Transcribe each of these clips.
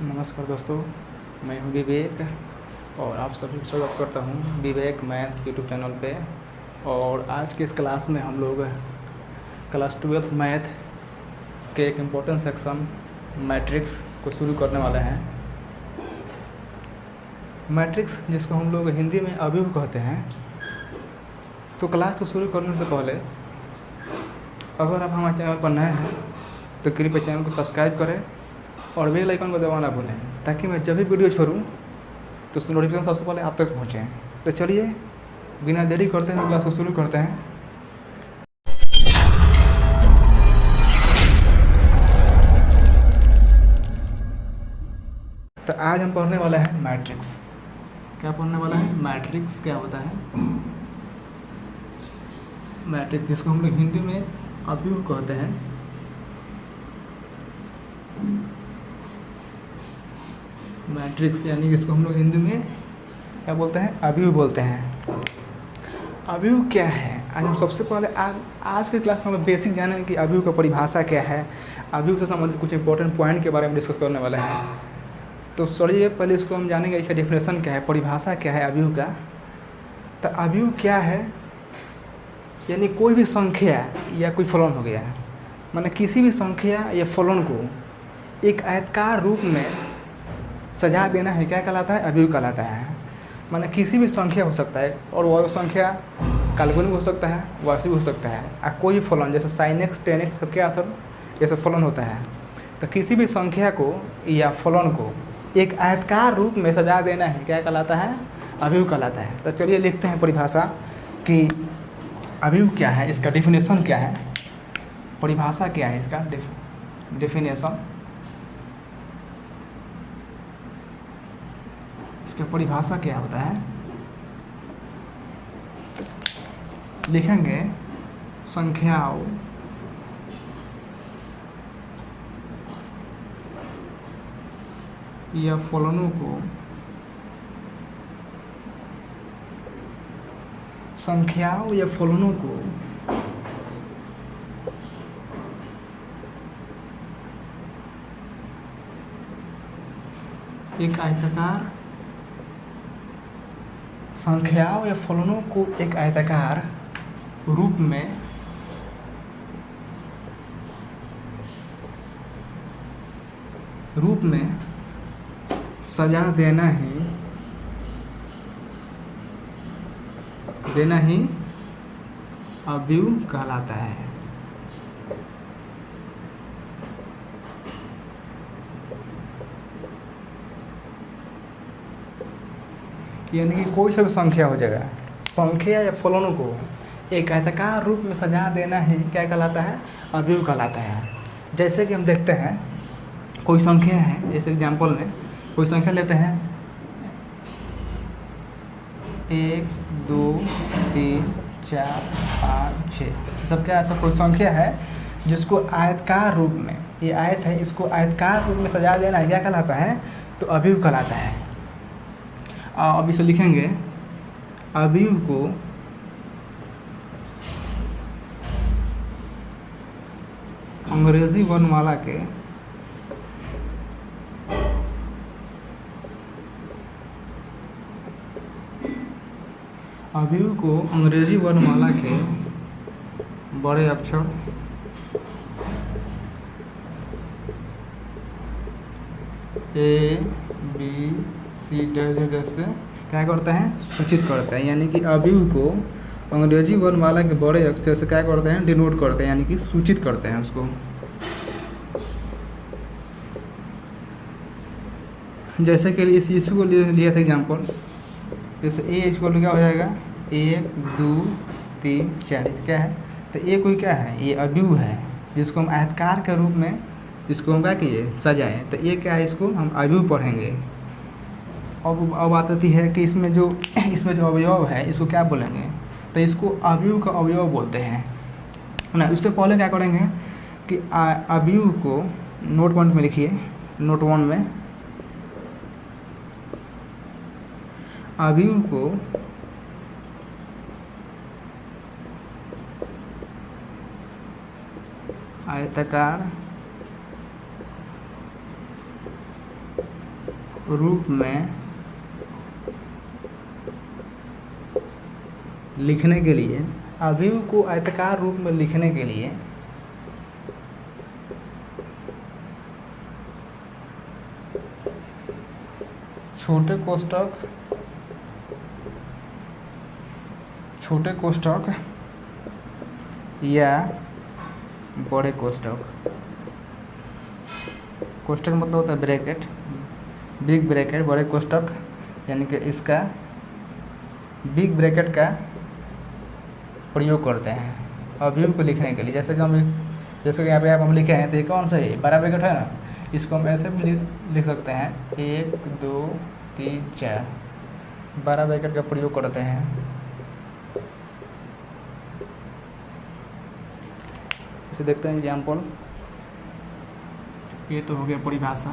नमस्कार दोस्तों, मैं हूं विवेक और आप सभी का स्वागत करता हूं विवेक मैथ्स यूट्यूब चैनल पे। और आज के इस क्लास में हम लोग क्लास 12 मैथ के एक इम्पोर्टेंट सेक्शन मैट्रिक्स को शुरू करने वाले हैं। मैट्रिक्स जिसको हम लोग हिंदी में अवयव कहते हैं। तो क्लास को शुरू करने से पहले अगर आप हमारे चैनल पर नए हैं तो कृपया चैनल को सब्सक्राइब करें और बेल आइकन को दबाना भूलें, ताकि मैं जब भी वीडियो छोड़ूं तो उसकी नोटिफिकेशन सबसे पहले आप तक पहुंचे। तो चलिए बिना देरी करते हुए क्लास को शुरू करते हैं। तो आज हम पढ़ने वाले हैं मैट्रिक्स। क्या पढ़ने वाला है? मैट्रिक्स क्या होता है? मैट्रिक्स जिसको हम लोग हिंदी में अवयव कहते हैं। मैट्रिक्स यानी जिसको हम लोग हिंदी में क्या बोलते हैं? अवयव बोलते हैं। अवयव क्या है? आज हम सबसे पहले आज के क्लास में हम बेसिक जानेंगे कि अवयव का परिभाषा क्या है। अवयव से संबंधित कुछ इंपॉर्टेंट पॉइंट के बारे में डिस्कस करने वाले हैं। तो चलिए पहले इसको हम जानेंगे, इसका डेफिनेशन क्या है, परिभाषा क्या है अवयव का। तो अवयव क्या है? यानी कोई भी संख्या या कोई फलन हो गया है, माने किसी भी संख्या या फलन को एक आयताकार रूप में सजा देना है, क्या कहलाता है? अवयव कहलाता है। माने किसी भी संख्या हो सकता है और वह संख्या काल्पनिक हो सकता है, वास्तविक हो सकता है। कोई फलन जैसे sin x tan x सब क्या असर ये सब फलन होता है। तो किसी भी संख्या को या फलन को एक आयताकार रूप में सजा देना है, क्या कहलाता है? अवयव कहलाता है। तो चलिए लिखते हैं परिभाषा कि अवयव क्या है, इसका डेफिनेशन क्या है, परिभाषा क्या है इसका डेफिनेशन। इसका परिभाषा क्या होता है? लिखेंगे संख्याओं या फलनों को एक आयताकार रूप में सजा देना ही अवयव कहलाता है। यानी कि कोई सा भी संख्या हो जाएगा, संख्या या फलनों को एक आयताकार रूप में सजा देना ही क्या कहलाता है? अवयव कहलाता है। जैसे कि हम देखते हैं कोई संख्या है, जैसे एग्जाम्पल में कोई संख्या लेते हैं 1 2 3 4 5 6 सब क्या ऐसा कोई संख्या है जिसको आयताकार रूप में, ये आयत है, इसको आयताकार रूप में सजा देना क्या कहलाता है? तो अवयव कहलाता है। अब इसे लिखेंगे अवयव को अंग्रेजी वर्णमाला के बड़े अक्षर A B C से क्या करते हैं? सूचित करते हैं। यानी कि अवयव को अंग्रेजी वर्णमाला के बड़े अक्षर से क्या करते हैं? डिनोट करते हैं, यानी कि सूचित करते हैं उसको। जैसे कि इस इशू को लिया था एग्जाम्पल, जैसे ए इक्वल क्या हो जाएगा? 1 2 3 4 क्या है? तो ये कोई क्या है? ये अवयव है जिसको हम आयताकार के रूप में इसको हम क्या किए? सजाएं। तो ये क्या है? इसको हम अवयव पढ़ेंगे। अब बात आती है कि इसमें जो अवयव है इसको क्या बोलेंगे? तो इसको अवयव का अवयव बोलते हैं ना। उससे पहले क्या करेंगे कि अवयव को नोट पॉइंट में लिखिए। नोट 1 में अवयव को आयताकार रूप में लिखने के लिए, अवयव को आयताकार रूप में लिखने के लिए छोटे कोष्ठक या बड़े कोष्ठक, कोष्ठक मतलब होता है ब्रैकेट, बिग ब्रैकेट, बड़े कोष्ठक यानी कि इसका बिग ब्रैकेट का प्रयोग करते हैं अवयव को लिखने के लिए। जैसे कि यहाँ पे हम लिखे हैं, तो ये कौन सा है, बड़ा ब्रैकेट है ना, इसको हम ऐसे भी लिख सकते हैं 1 2 3 4, बड़ा ब्रैकेट का प्रयोग करते हैं। इसे देखते हैं एग्जाम्पल। ये तो हो गया परिभाषा।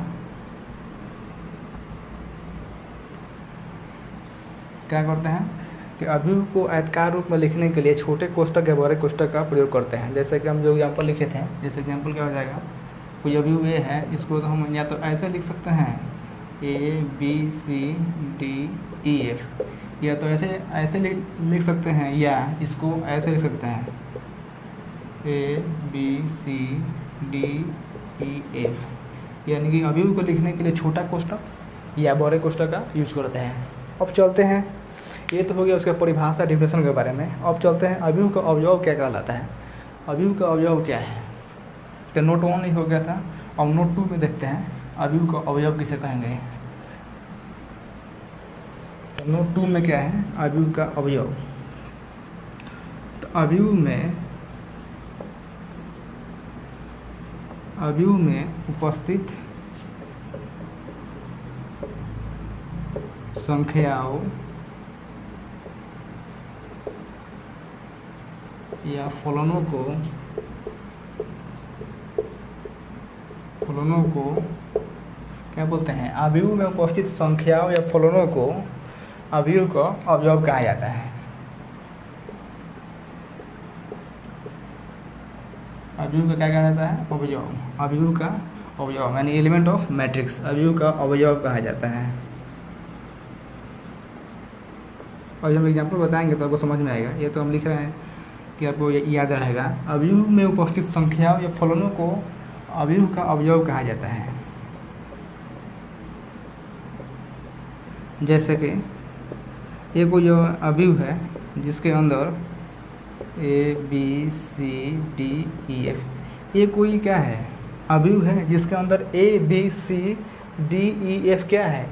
क्या करते हैं कि अवयव को आयताकार रूप में लिखने के लिए छोटे कोष्ठक या बड़े कोष्ठक का प्रयोग करते हैं। जैसे कि हम जो एग्जाम्पल लिखे थे, जैसे एग्जाम्पल क्या हो जाएगा, कोई अवयव ए है, इसको तो हम या तो ऐसे लिख सकते हैं ABCDEF, या तो ऐसे लिख सकते हैं, या इसको ऐसे लिख सकते हैं ABCDEF, यानी कि अवयव को लिखने के लिए छोटा कोष्ठक या बड़े कोष्ठक का यूज करते हैं। अब चलते हैं, ये तो हो गया उसका परिभाषा डिफिनेशन के बारे में। अब चलते हैं अवयव का अवयव क्या कहलाता है। अवयव का अवयव क्या है, तो नोट 1 ही हो गया था। अब नोट 2 में देखते हैं अवयव का अवयव किसे कहेंगे। तो नोट 2 में क्या है, अवयव का अवयव। तो अवयव में उपस्थित संख्याओं या फलनों को क्या बोलते हैं, अवयव में उपस्थित संख्याओं या फलनों को अवयव का अवयव कहा जाता है। अवयव का क्या कहा जाता है, अवयव। अवयव का अवयव यानी एलिमेंट ऑफ मैट्रिक्स, अवयव का अवयव कहा जाता है। और जब हम एग्जाम्पल बताएंगे तो आपको समझ में आएगा। ये तो हम लिख रहे हैं कि आपको याद रहेगा। अवयव में उपस्थित संख्याओं या फलनों को अवयव का अवयव कहा जाता है। जैसे कि ये कोई जो अवयव है जिसके अंदर ABCDEF, ये कोई क्या है, अवयव है जिसके अंदर ABCDEF क्या है,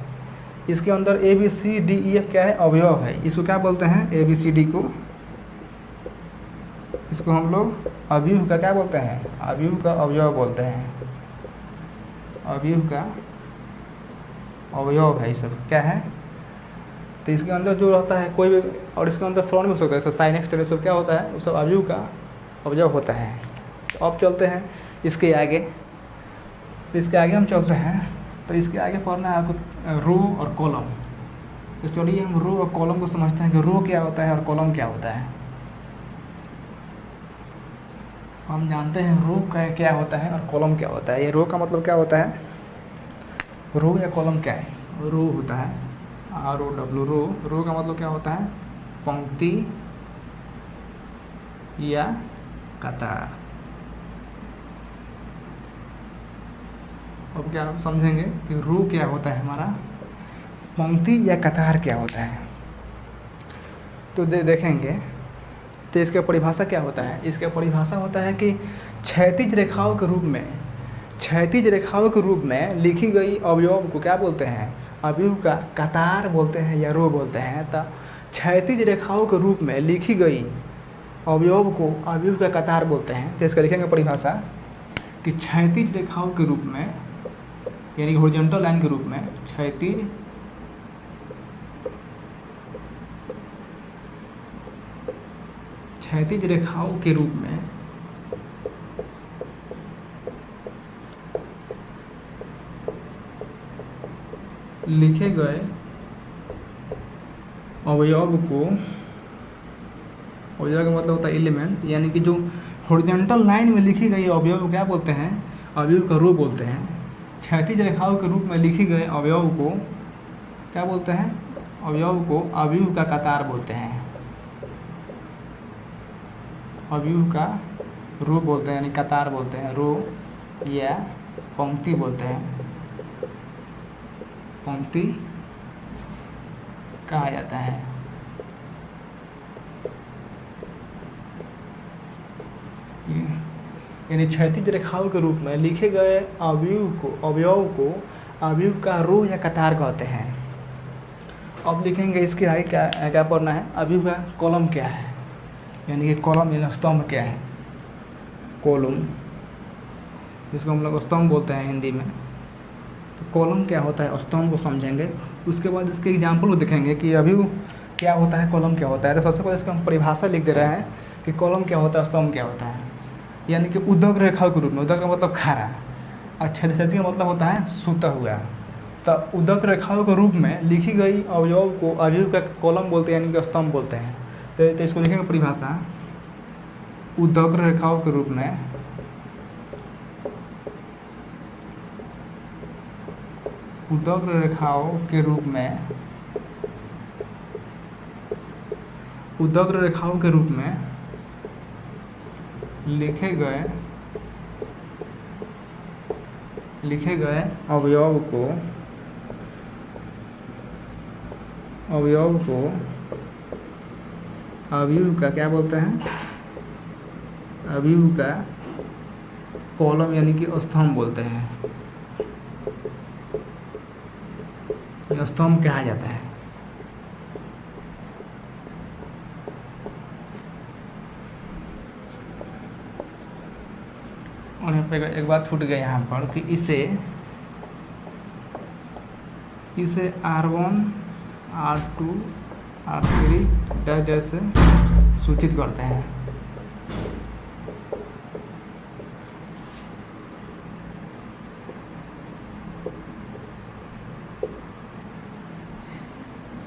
इसके अंदर ABCDEF क्या है, अवयव है। इसको क्या बोलते हैं, ABCD को, इसको हम लोग अवयव का क्या बोलते हैं, अवयव का अवयव बोलते हैं। अवयव का अवयव है ये सब क्या है। तो इसके अंदर जो रहता है कोई भी, और इसके अंदर फलन भी हो सकता है, साइन एक्स सब क्या होता है, वो सब अवयव का अवयव होता है। तो अब चलते हैं इसके आगे। तो इसके आगे हम चलते हैं, तो इसके आगे पढ़ना है आपको रो और कॉलम। तो चलिए हम रो और कॉलम को समझते हैं कि रो क्या होता है और कॉलम क्या होता है। हम जानते हैं रो का क्या होता है और कॉलम क्या होता है। ये रो का मतलब क्या होता है, रो या कॉलम क्या है, रो होता है ROW, रो का मतलब क्या होता है, पंक्ति या कतार। अब क्या आप समझेंगे कि रो क्या होता है हमारा, पंक्ति या कतार क्या होता है। तो देखेंगे तो इसका परिभाषा क्या होता है। इसका परिभाषा होता है कि क्षैतिज रेखाओं के रूप में लिखी गई अवयव को क्या बोलते हैं, अवयव का कतार बोलते हैं या रो बोलते हैं। तो क्षैतिज रेखाओं के रूप में लिखी गई अवयव को अवयव का कतार बोलते हैं। तो इसका लिखेंगे परिभाषा कि क्षैतिज रेखाओं के रूप में यानी हॉरिजॉन्टल लाइन के रूप में, क्षैतिज रेखाओं के रूप में लिखे गए अवयव को, अवयव का मतलब होता है एलिमेंट, यानी कि जो हॉरिजॉन्टल लाइन में लिखी गई अवयव को क्या बोलते हैं, अवयव का रो बोलते हैं। क्षैतिज रेखाओं के रूप में लिखे गए अवयव को क्या बोलते हैं, अवयव को अवयव का कतार बोलते हैं, अवयव का रो बोलते हैं, यानी कतार बोलते हैं, रो या पंक्ति बोलते हैं, पंक्ति कहा जाता है। यानी क्षैतिज रेखाओं के रूप में लिखे गए अवयव को अवयव का रो या कतार कहते हैं। अब लिखेंगे इसके आगे क्या क्या पढ़ना है, अवयव का कॉलम क्या है, यानी कि कॉलम यानी स्तंभ क्या है, कॉलम जिसको हम लोग स्तंभ बोलते हैं हिंदी में। तो कॉलम क्या होता है, स्तंभ को समझेंगे, उसके बाद इसके एग्जाम्पल को देखेंगे कि अवयव क्या होता है, कॉलम क्या होता है। तो सबसे पहले इसको हम परिभाषा लिख दे रहे हैं कि कॉलम क्या होता है, स्तंभ क्या होता है। यानी कि उद्धक रेखा के रूप में, उद्धक का मतलब खारा और क्षैतिज का मतलब होता है सूता हुआ। तो उद्धक रेखाओं के रूप में लिखी गई अवयव को अवयव का कॉलम बोलते हैं, यानी कि स्तंभ बोलते हैं। तो इसको लिखेंगे परिभाषा, उद्धक रेखाओं के रूप में उद्धक रेखाओं के रूप में उद्धक रेखाओं के रूप में लिखे गए अवयव को अवयव का क्या बोलते हैं, अवयव का कॉलम यानी कि स्तंभ बोलते हैं, स्तंभ कहा जाता है। और यहाँ पे एक बात छूट गई यहाँ पर कि इसे R1 R2 R3 जैसे सूचित करते हैं।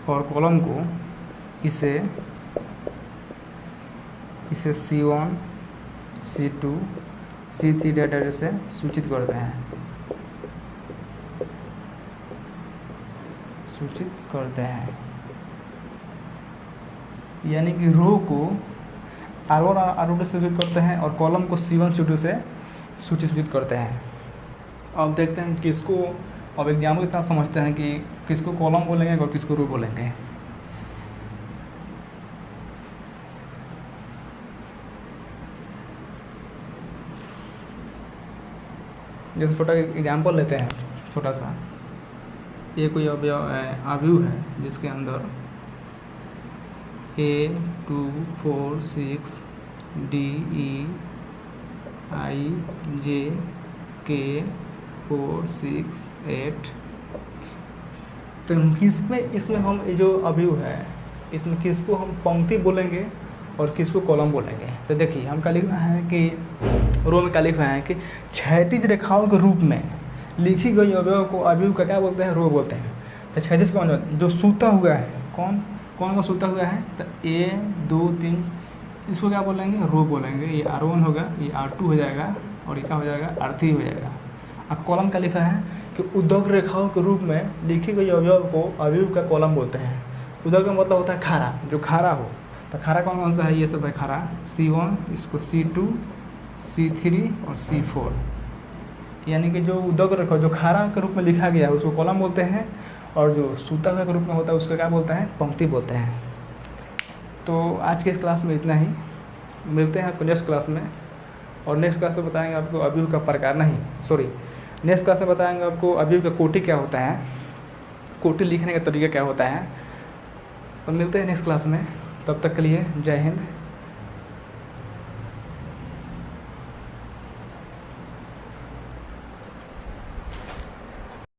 और कॉलम को इसे C1 C2 C3 डाटा से सूचित करते हैं, यानी कि रो को R1 R2 से सूचित करते हैं और कॉलम को C1 C2 से सूचित करते हैं। अब देखते हैं किसको, अब एग्जाम्पल के साथ समझते हैं कि किसको कॉलम बोलेंगे और किसको रो बोलेंगे। जैसे छोटा एग्जाम्पल लेते हैं, छोटा सा, ये कोई अवयव है जिसके अंदर A 2 4 6 D E I J K 4 6 8। तो इसमें हम जो अवयव है इसमें किसको हम पंक्ति बोलेंगे और किसको कॉलम बोलेंगे। तो देखिए हम क्या लिखा है कि रो में क्या लिखा है कि क्षैतिज रेखाओं के रूप में लिखी गई अवयव को अवयव का क्या बोलते हैं, रो बोलते हैं। तो क्षैतिज कौन जो सूता हुआ है, कौन का सूता हुआ है, तो 1 2 3 इसको क्या बोलेंगे, रो बोलेंगे। ये R1 होगा, ये R2 हो जाएगा और ये क्या हो जाएगा, R3 हो जाएगा। और कॉलम का लिखा है कि उद्धक रेखाओं के रूप में लिखी गई अवयव को अवयव का कॉलम बोलते हैं। उद्धक का मतलब होता है खारा, जो खारा हो। तो खारा कौन सा है, ये सब है खारा, C1, इसको C2 C3 और C4। यानी कि जो उद्धक रेखा जो खारा के रूप में लिखा गया है उसको कॉलम बोलते हैं, और जो सूता हुआ के रूप में होता है उसको क्या बोलते हैं, पंक्ति बोलते हैं। तो आज के इस क्लास में इतना ही, मिलते हैं आपको नेक्स्ट क्लास में। और नेक्स्ट क्लास में बताएंगे आपको अवयव का प्रकार, नेक्स्ट क्लास में बताएंगे आपको अवयव का कोटि क्या होता है, कोटि लिखने का तरीका क्या होता है। तो मिलते हैं नेक्स्ट क्लास में, तब तक के लिए जय हिंद।